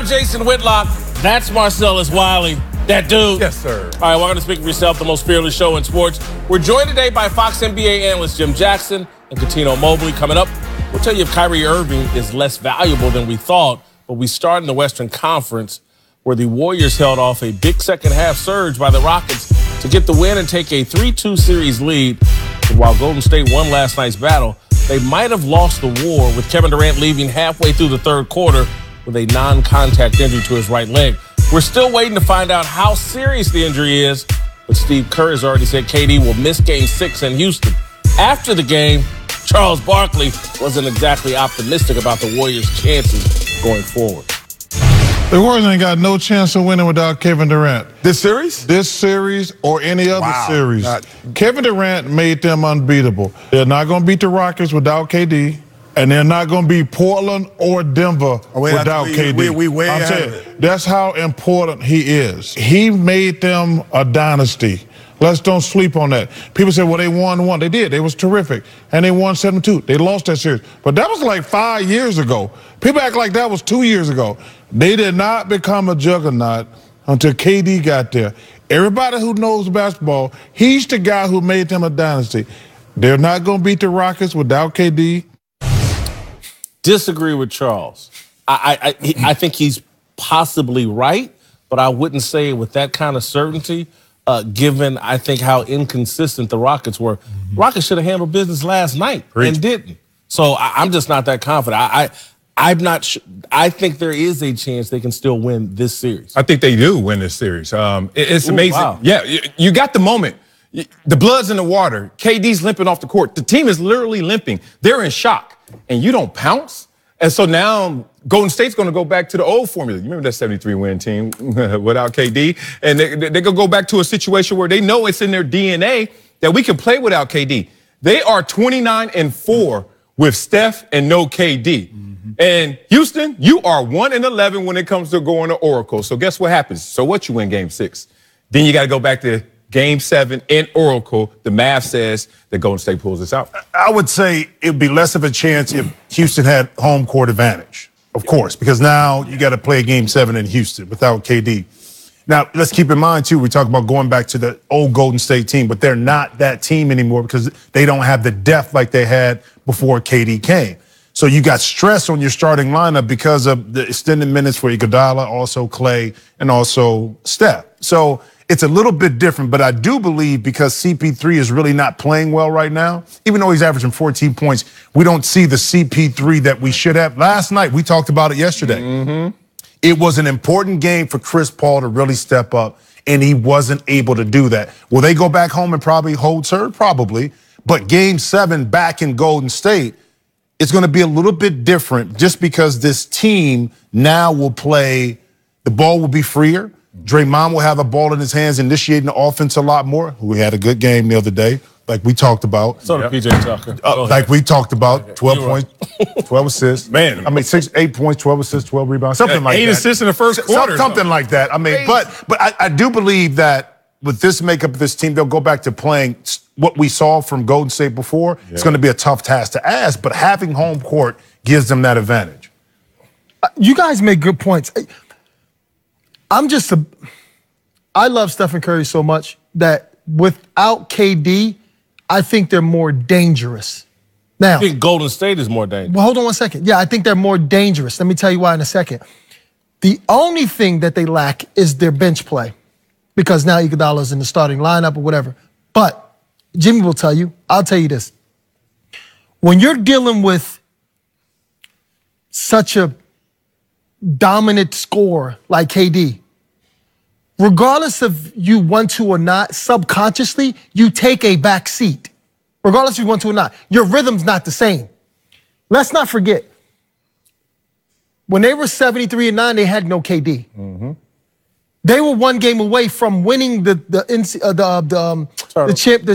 I'm Jason Whitlock. That's Marcellus Wiley. That dude. Yes, sir. All right, welcome to Speak for Yourself, the most fearless show in sports. We're joined today by Fox NBA analyst Jim Jackson and Cuttino Mobley. Coming up, we'll tell you if Kyrie Irving is less valuable than we thought, but we start in the Western Conference, where the Warriors held off a big second-half surge by the Rockets to get the win and take a 3-2 series lead. And while Golden State won last night's battle, they might have lost the war with Kevin Durant leaving halfway through the third quarter with a non-contact injury to his right leg. We're still waiting to find out how serious the injury is, but Steve Kerr has already said KD will miss Game 6 in Houston. After the game, Charles Barkley wasn't exactly optimistic about the Warriors' chances going forward. The Warriors ain't got no chance of winning without Kevin Durant. This series? This series or any other series. Kevin Durant made them unbeatable. They're not going to beat the Rockets without KD, and they're not going to beat Portland or Denver without KD. I'm saying, that's how important he is. He made them a dynasty. Let's don't sleep on that. People say, well, they won one. They did. They was terrific. And they won 7-2. They lost that series. But that was like 5 years ago. People act like that was 2 years ago. They did not become a juggernaut until KD got there. Everybody who knows basketball, he's the guy who made them a dynasty. They're not going to beat the Rockets without KD. Disagree with Charles. I think he's possibly right, but I wouldn't say it with that kind of certainty. Given, I think, how inconsistent the Rockets were. Rockets should have handled business last night and didn't. So I'm just not that confident. I'm not sure. I think there is a chance they can still win this series. I think they do win this series. It's amazing. Wow. Yeah, you got the moment. The blood's in the water. KD's limping off the court. The team is literally limping. They're in shock. And you don't pounce? And so now Golden State's going to go back to the old formula. You remember that 73-win team without KD? And they're going to go back to a situation where they know it's in their DNA that we can play without KD. They are 29-4 with Steph and no KD. And Houston, you are 1-11 when it comes to going to Oracle. So guess what happens? So what, you win Game 6. Then you got to go back to Game 7 in Oracle. The math says that Golden State pulls this out. I would say it would be less of a chance if Houston had home court advantage, of course, because now you got to play Game 7 in Houston without KD. Now, let's keep in mind, too, we talk about going back to the old Golden State team, but they're not that team anymore because they don't have the depth like they had before KD came. So you got stress on your starting lineup because of the extended minutes for Iguodala, also Clay, and also Steph. So it's a little bit different, but I do believe because CP3 is really not playing well right now, even though he's averaging 14 points, we don't see the CP3 that we should have. Last night, we talked about it yesterday. It was an important game for Chris Paul to really step up, and he wasn't able to do that. Will they go back home and probably hold serve? Probably. But Game 7 back in Golden State, it's going to be a little bit different just because this team now will play, the ball will be freer. Draymond will have a ball in his hands, initiating the offense a lot more. We had a good game the other day, like we talked about. So did PJ Tucker. Like we talked about, 12 points, 12 assists. Man, I mean, 8 points, 12 assists, 12 rebounds, something like that. 8 assists in the first quarter. Something like that. I mean, but I do believe that with this makeup of this team, they'll go back to playing what we saw from Golden State before. It's going to be a tough task to ask, but having home court gives them that advantage. You guys make good points. I love Stephen Curry so much that without KD, I think they're more dangerous. Now, I think Golden State is more dangerous. Well, hold on one second. Yeah, I think they're more dangerous. Let me tell you why in a second. The only thing that they lack is their bench play because now Iguodala's in the starting lineup or whatever. But Jimmy will tell you, I'll tell you this. When you're dealing with such a dominant scorer like KD, regardless of you want to or not, subconsciously, you take a back seat. Regardless if you want to or not. Your rhythm's not the same. Let's not forget, when they were 73-9, they had no KD. They were one game away from winning the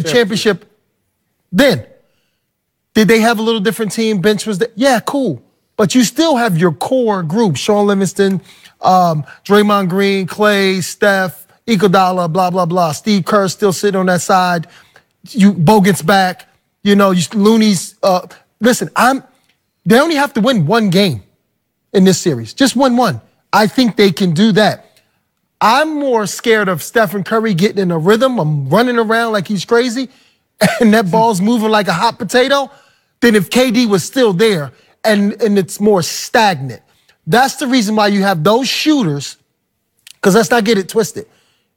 championship. Then, did they have a little different team? Bench was there? Yeah, cool. But you still have your core group: Sean Livingston, Draymond Green, Clay, Steph, Iguodala, blah blah blah. Steve Kerr still sitting on that side. Bogut's back. Looney's. Listen, they only have to win one game in this series. Just win one. I think they can do that. I'm more scared of Stephen Curry getting in a rhythm. I'm running around like he's crazy, and that ball's moving like a hot potato, than if KD was still there and it's more stagnant. That's the reason why you have those shooters, because let's not get it twisted.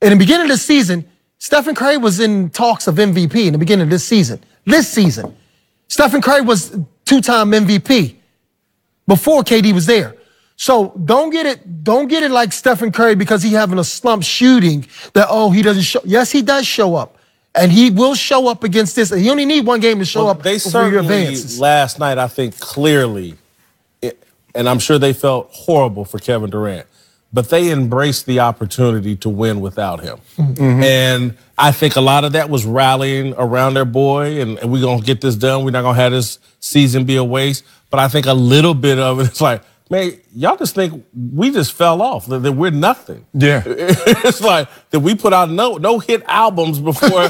In the beginning of the season, Stephen Curry was in talks of MVP in the beginning of this season. Stephen Curry was two-time MVP before KD was there. So don't get it like Stephen Curry because he having a slump shooting that, he doesn't show. Yes, he does show up. And he will show up against this. He only need one game to show up they before your certainly, advances. last night, I think clearly, and I'm sure they felt horrible for Kevin Durant, but they embraced the opportunity to win without him. Mm-hmm. And I think a lot of that was rallying around their boy, and we're going to get this done. We're not going to have this season be a waste. But I think a little bit of it is like, man, y'all just think we just fell off, that we're nothing. Yeah. It's like that we put out no hit albums before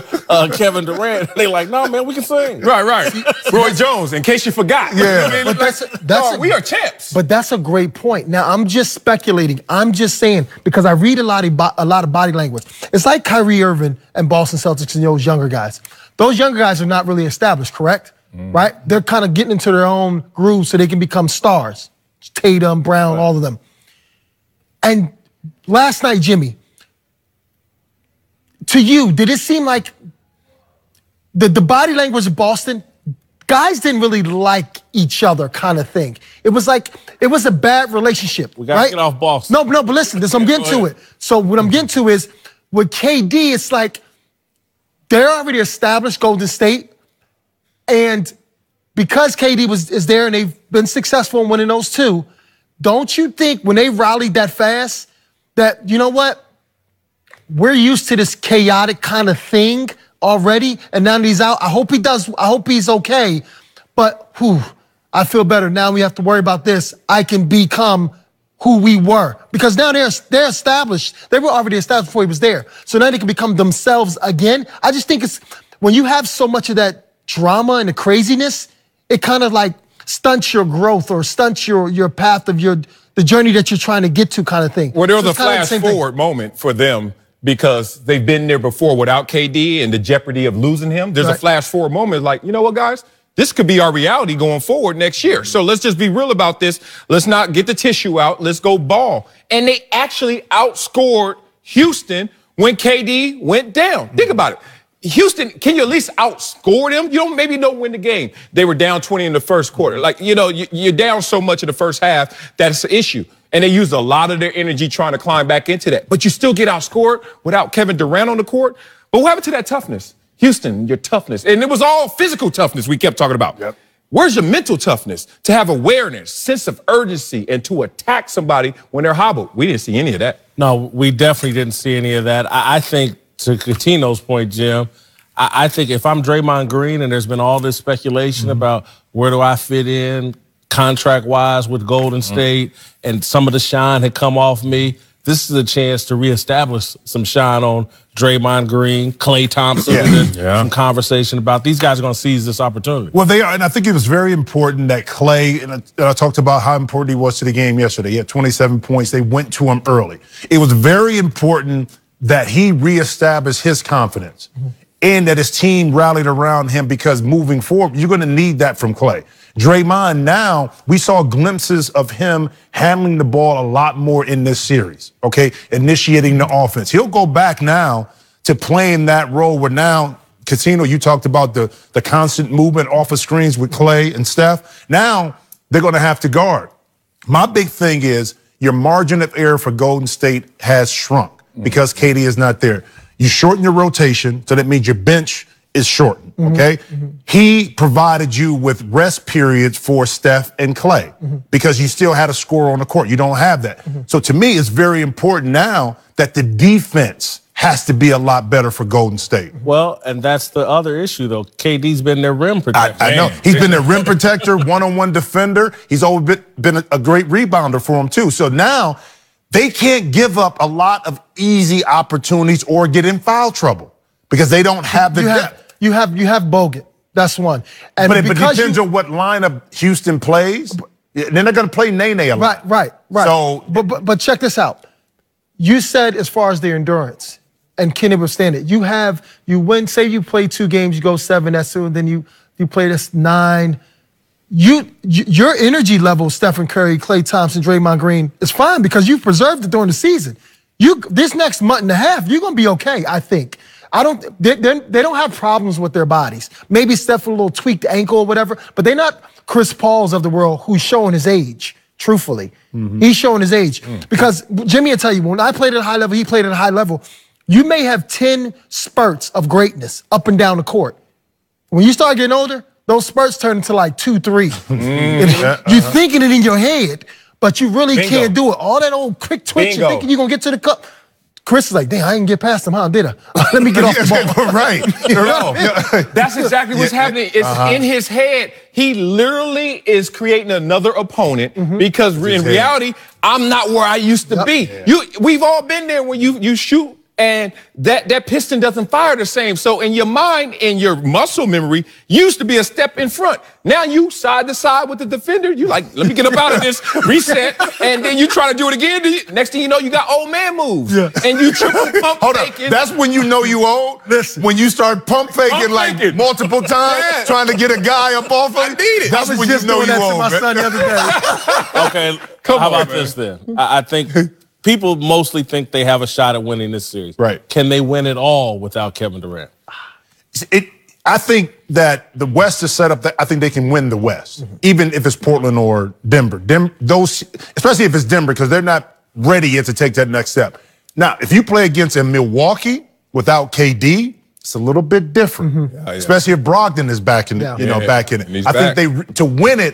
Kevin Durant. They like, no, man, we can sing. Right. Roy Jones, in case you forgot. Yeah. But we are champs. But that's a great point. Now, I'm just speculating. I'm just saying, because I read a lot of body language. It's like Kyrie Irving and Boston Celtics and those younger guys. Those younger guys are not really established, correct? Right? They're kind of getting into their own groove so they can become stars. Tatum, Brown, all of them. And last night, Jimmy, to you, did it seem like the body language of Boston, guys didn't really like each other kind of thing? It was like, it was a bad relationship, We got to get off Boston. No, but listen, I'm getting to it. So what I'm getting to is, with KD, it's like they're already established Golden State, and because KD is there and they've been successful in winning those two, don't you think when they rallied that fast that, you know what, we're used to this chaotic kind of thing already, and now that he's out, I hope he's okay, but I feel better. Now we have to worry about this. I can become who we were. Because now they're established. They were already established before he was there. So now they can become themselves again. I just think it's, when you have so much of that drama and the craziness, it kind of like stunts your growth or stunts your path of the journey that you're trying to get to, kind of thing. Well, there was a flash forward moment for them because they've been there before without KD and the jeopardy of losing him. There's a flash forward moment like, you know what, guys? This could be our reality going forward next year. So let's just be real about this. Let's not get the tissue out. Let's go ball. And they actually outscored Houston when KD went down. Think about it. Houston, can you at least outscore them? You don't win the game. They were down 20 in the first quarter. Like, you're down so much in the first half, that's an issue. And they used a lot of their energy trying to climb back into that. But you still get outscored without Kevin Durant on the court. But what happened to that toughness? Houston, your toughness. And it was all physical toughness we kept talking about. Yep. Where's your mental toughness? To have awareness, sense of urgency, and to attack somebody when they're hobbled. We didn't see any of that. No, we definitely didn't see any of that. I think, to Coutinho's point, Jim, I think if I'm Draymond Green and there's been all this speculation about where do I fit in contract-wise with Golden State and some of the shine had come off me, this is a chance to reestablish some shine on Draymond Green, Klay Thompson, some conversation about these guys are going to seize this opportunity. Well, they are, and I think it was very important that Klay, and I talked about how important he was to the game yesterday. He had 27 points. They went to him early. It was very important that he reestablished his confidence and that his team rallied around him, because moving forward, you're going to need that from Klay. Draymond, now, we saw glimpses of him handling the ball a lot more in this series, okay? Initiating the offense. He'll go back now to playing that role where now, Coutinho, you talked about the constant movement off of screens with Klay and Steph. Now, they're going to have to guard. My big thing is your margin of error for Golden State has shrunk because KD is not there. You shorten your rotation, so that means your bench is shortened, okay? He provided you with rest periods for Steph and Klay because you still had a scorer on the court. You don't have that. So to me, it's very important now that the defense has to be a lot better for Golden State. Well, and that's the other issue, though. KD's been their rim protector. I know. He's been their rim protector, one-on-one defender. He's always been a great rebounder for him, too. So now they can't give up a lot of easy opportunities or get in foul trouble because they don't have the depth. You have Bogut. That's one. And but it depends on what lineup Houston plays. And then they're going to play Nene a lot. Right. So, but check this out. You said as far as their endurance, and can it withstand it? You win. Say you play 2 games, you go 7. That's 2. And then you play this 9. Your energy level, Stephen Curry, Klay Thompson, Draymond Green, is fine because you've preserved it during the season. This next month and a half, you're gonna be okay. I think. They don't have problems with their bodies. Maybe Steph with a little tweaked ankle or whatever, but they're not Chris Pauls of the world who's showing his age. Truthfully, he's showing his age because Jimmy will tell you when I played at a high level, he played at a high level. You may have 10 spurts of greatness up and down the court. When you start getting older, those spurts turn into like 2, 3. You're thinking it in your head, but you really can't do it. All that old quick twitch, you're thinking you're going to get to the cup. Chris is like, damn, I didn't get past him, huh? Did I? Let me get off the ball. Right. That's exactly what's happening. It's in his head. He literally is creating another opponent because in reality, I'm not where I used to be. We've all been there when you shoot and that piston doesn't fire the same. So in your mind, in your muscle memory, you used to be a step in front. Now you side to side with the defender. You like, let me get up out of this, reset, and then you try to do it again. Next thing you know, you got old man moves. And you triple pump faking. That's when you know you old. Listen. When you start pump faking like multiple times, trying to get a guy up off of it. That's when you know you old. I was just doing that to my son the other day. Okay, how about this then? I think people mostly think they have a shot at winning this series. Right. Can they win it all without Kevin Durant? I think that the West is set up that I think they can win the West, even if it's Portland or Denver. Especially if it's Denver, because they're not ready yet to take that next step. Now, if you play against a Milwaukee without KD, it's a little bit different. Especially if Brogdon is back in, back in it. I think to win it.